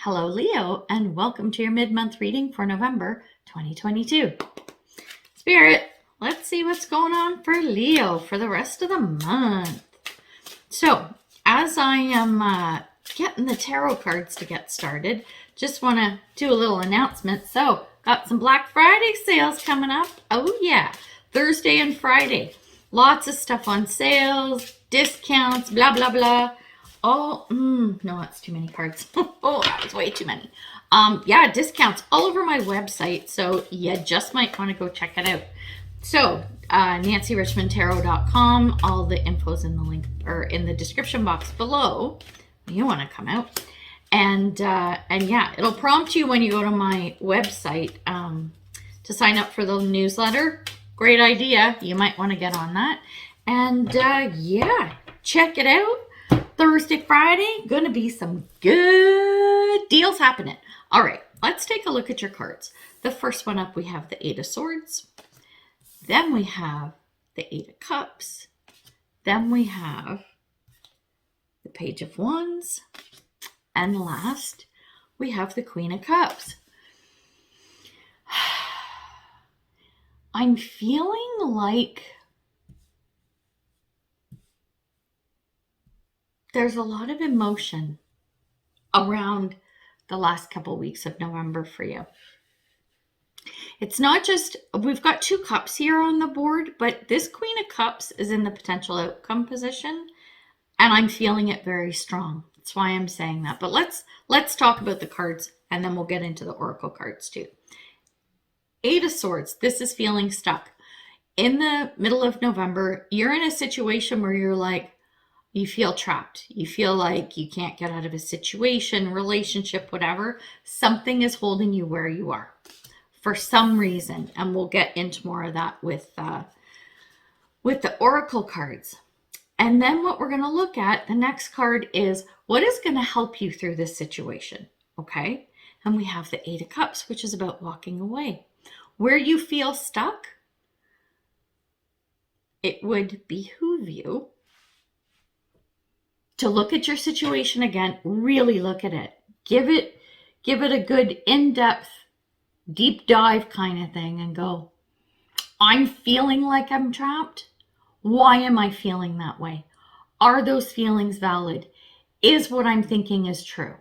Hello, Leo, and welcome to your mid-month reading for November 2022. Spirit, let's see what's going on for Leo for the rest of the month. So, as I am getting the tarot cards to get started, just want to do a little announcement. So, got some Black Friday sales coming up. Oh yeah, Thursday and Friday. Lots of stuff on sales, discounts, blah, blah, blah. Oh, no, that's too many cards. Oh, that was way too many. Yeah, discounts all over my website. So you just might want to go check it out. So, NancyRichmondTarot.com. All the info's in the link or in the description box below. You want to come out. And yeah, it'll prompt you when you go to my website to sign up for the newsletter. Great idea. You might want to get on that. And yeah, check it out. Thursday, Friday, gonna be some good deals happening. All right, let's take a look at your cards. The first one up, we have the Eight of Swords. Then we have the Eight of Cups. Then we have the Page of Wands. And last, we have the Queen of Cups. I'm feeling like there's a lot of emotion around the last couple weeks of November for you. It's not just, we've got two cups here on the board, but this Queen of Cups is in the potential outcome position, and I'm feeling it very strong. That's why I'm saying that. But let's talk about the cards, and then we'll get into the Oracle cards too. Eight of Swords, this is feeling stuck. In the middle of November, you're in a situation where you're like, you feel trapped. You feel like you can't get out of a situation, relationship, whatever. Something is holding you where you are for some reason. And we'll get into more of that with the Oracle cards. And then what we're going to look at, the next card is what is going to help you through this situation. Okay. And we have the Eight of Cups, which is about walking away. Where you feel stuck, it would behoove you to look at your situation again, really look at it. Give it a good in-depth, deep dive kind of thing and go, I'm feeling like I'm trapped. Why am I feeling that way? Are those feelings valid? Is what I'm thinking is true,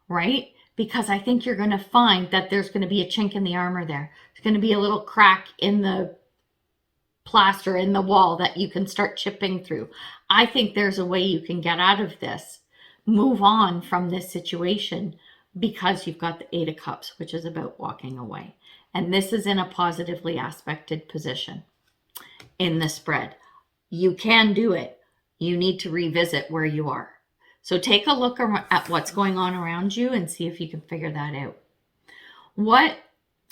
right? Because I think you're going to find that there's going to be a chink in the armor there. There's going to be a little crack in the plaster in the wall that you can start chipping through. I think there's a way you can get out of this, move on from this situation, because you've got the Eight of Cups, which is about walking away. And this is in a positively aspected position in the spread. You can do it. You need to revisit where you are. So take a look at what's going on around you and see if you can figure that out.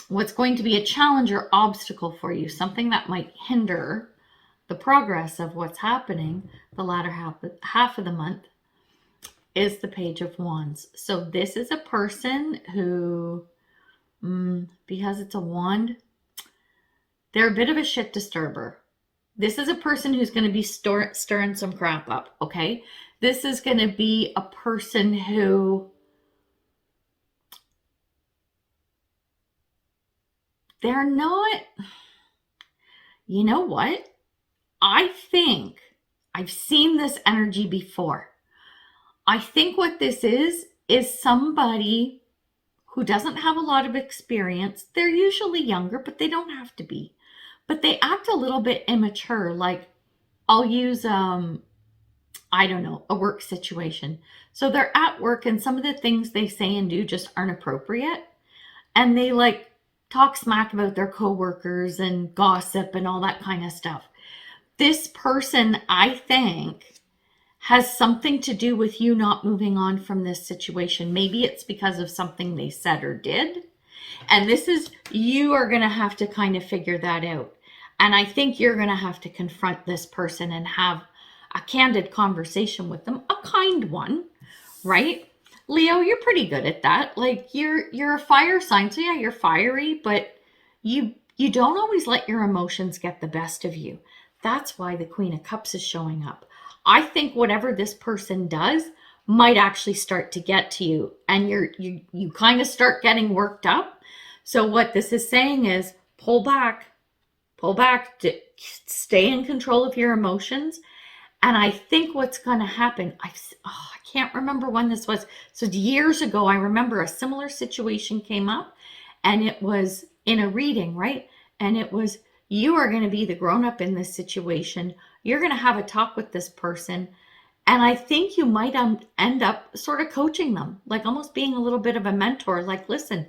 What's going to be a challenge or obstacle for you, something that might hinder the progress of what's happening the latter half of the month, is the Page of Wands. So this is a person who, because it's a wand, they're a bit of a shit disturber. This is a person who's going to be stirring some crap up, okay? This is going to be a person who they're not, you know what? I think I've seen this energy before. I think what this is somebody who doesn't have a lot of experience. They're usually younger, but they don't have to be. But they act a little bit immature. Like, I'll use, I don't know, a work situation. So they're at work and some of the things they say and do just aren't appropriate. And they like talk smack about their coworkers and gossip and all that kind of stuff. This person, I think, has something to do with you not moving on from this situation. Maybe it's because of something they said or did. And this is, you are going to have to kind of figure that out. And I think you're going to have to confront this person and have a candid conversation with them, a kind one, right? Leo, you're pretty good at that. Like, you're a fire sign, so yeah, you're fiery, but you don't always let your emotions get the best of you. That's why the Queen of Cups is showing up. I think whatever this person does might actually start to get to you, and you kind of start getting worked up. So what this is saying is pull back, stay in control of your emotions. And I think what's going to happen, I can't remember when this was. So years ago, I remember a similar situation came up, and it was in a reading, right? And it was, you are going to be the grown up in this situation. You're going to have a talk with this person. And I think you might end up sort of coaching them, like almost being a little bit of a mentor. Like, listen,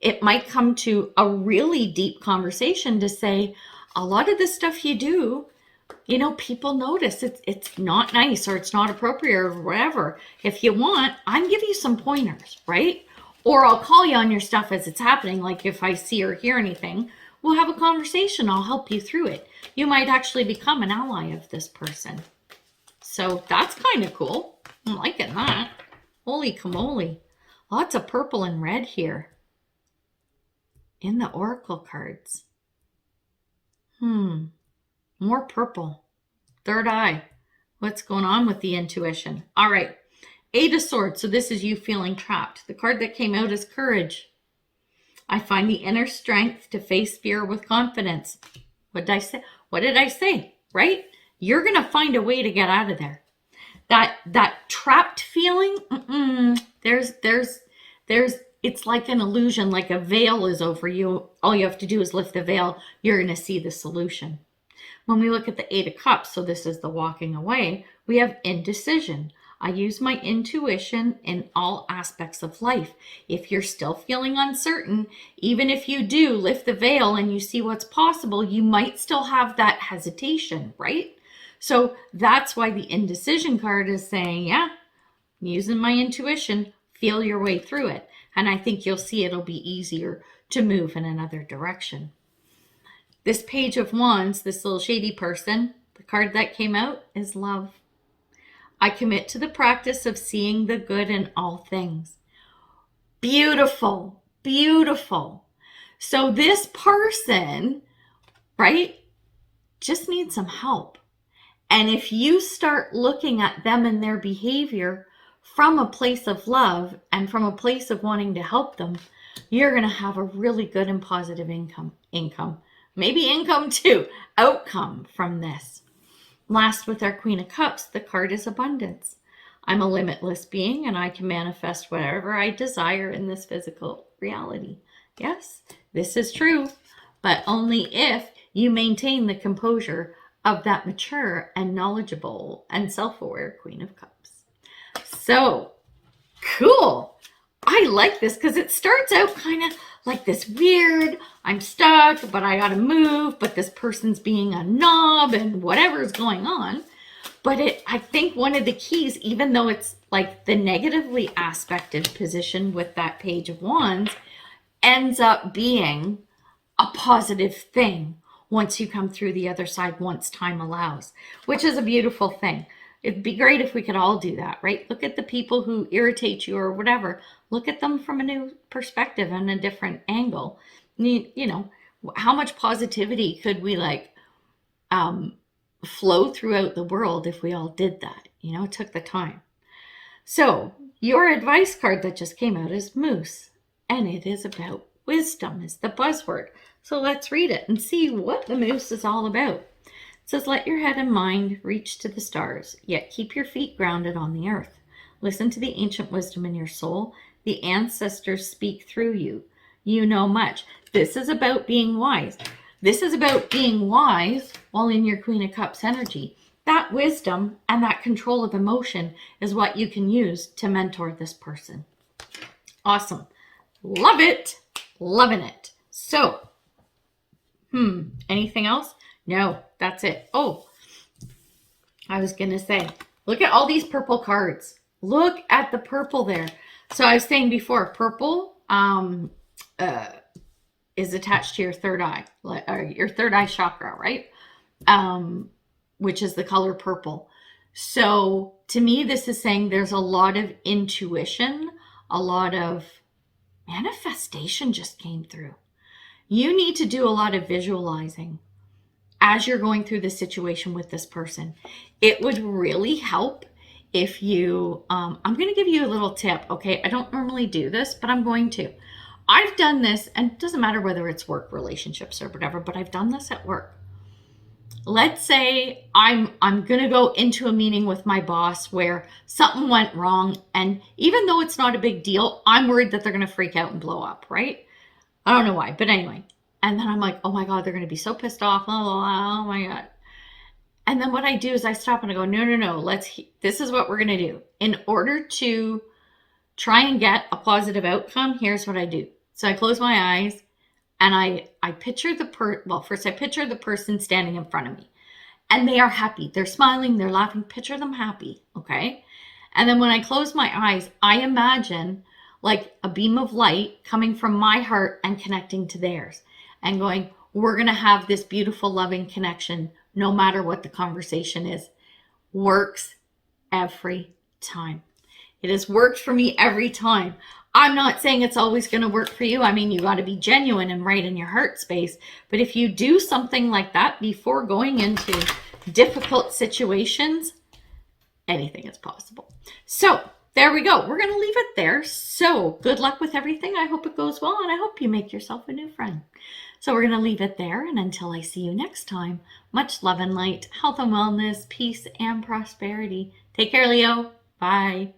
it might come to a really deep conversation to say, a lot of the stuff you do, you know, people notice it's not nice, or it's not appropriate, or whatever. If you want, I can give you some pointers, right? Or I'll call you on your stuff as it's happening. Like if I see or hear anything, we'll have a conversation. I'll help you through it. You might actually become an ally of this person. So that's kind of cool. I'm liking that. Holy camole. Lots of purple and red here in the oracle cards. More purple. Third eye. What's going on with the intuition? All right. Eight of Swords. So this is you feeling trapped. The card that came out is Courage. I find the inner strength to face fear with confidence. What did I say? What did I say? Right? You're going to find a way to get out of there. That trapped feeling, it's like an illusion, like a veil is over you. All you have to do is lift the veil. You're going to see the solution. When we look at the Eight of Cups, so this is the walking away, we have indecision. I use my intuition in all aspects of life. If you're still feeling uncertain, even if you do lift the veil and you see what's possible, you might still have that hesitation, right? So that's why the indecision card is saying, yeah, using my intuition, feel your way through it. And I think you'll see it'll be easier to move in another direction. This Page of Wands, this little shady person, the card that came out is Love. I commit to the practice of seeing the good in all things. Beautiful, beautiful. So this person, right, just needs some help. And if you start looking at them and their behavior from a place of love and from a place of wanting to help them, you're going to have a really good and positive income. Maybe income too, outcome from this. Last, with our Queen of Cups, the card is Abundance. I'm a limitless being and I can manifest whatever I desire in this physical reality. Yes, this is true, but only if you maintain the composure of that mature and knowledgeable and self-aware Queen of Cups. So cool. I like this because it starts out kind of like this weird, I'm stuck, but I gotta move, but this person's being a knob and whatever's going on. But I think one of the keys, even though it's like the negatively aspected position with that Page of Wands, ends up being a positive thing once you come through the other side, once time allows, which is a beautiful thing. It'd be great if we could all do that, right? Look at the people who irritate you or whatever. Look at them from a new perspective and a different angle. You know, how much positivity could we flow throughout the world if we all did that? You know, it took the time. So your advice card that just came out is Moose, and it is about wisdom is the buzzword. So let's read it and see what the Moose is all about. It says, let your head and mind reach to the stars, yet keep your feet grounded on the earth. Listen to the ancient wisdom in your soul. The ancestors speak through you. You know much. This is about being wise. This is about being wise while in your Queen of Cups energy. That wisdom and that control of emotion is what you can use to mentor this person. Awesome. Love it. Loving it. So, anything else? No, that's it. Oh, I was going to say, look at all these purple cards. Look at the purple there. So I was saying before, purple is attached to your third eye, or your third eye chakra, right? Which is the color purple. So to me, this is saying there's a lot of intuition, a lot of manifestation just came through. You need to do a lot of visualizing as you're going through the situation with this person. It would really help if you, I'm going to give you a little tip, okay? I don't normally do this, but I'm going to. I've done this, and it doesn't matter whether it's work, relationships, or whatever, but I've done this at work. Let's say I'm going to go into a meeting with my boss where something went wrong, and even though it's not a big deal, I'm worried that they're going to freak out and blow up, right? I don't know why, but anyway. And then I'm like, oh my God, they're going to be so pissed off. Oh my God. And then what I do is I stop and I go, no, this is what we're going to do. In order to try and get a positive outcome, here's what I do. So I close my eyes and I picture first I picture the person standing in front of me, and they are happy. They're smiling, they're laughing. Picture them happy, okay? And then when I close my eyes, I imagine like a beam of light coming from my heart and connecting to theirs and going, we're going to have this beautiful, loving connection no matter what the conversation is. Works every time. It has worked for me every time. I'm not saying it's always going to work for you. I mean, you got to be genuine and right in your heart space. But if you do something like that before going into difficult situations, anything is possible. So there we go. We're going to leave it there. So good luck with everything. I hope it goes well, and I hope you make yourself a new friend. So we're going to leave it there. And until I see you next time, much love and light, health and wellness, peace and prosperity. Take care, Leo. Bye.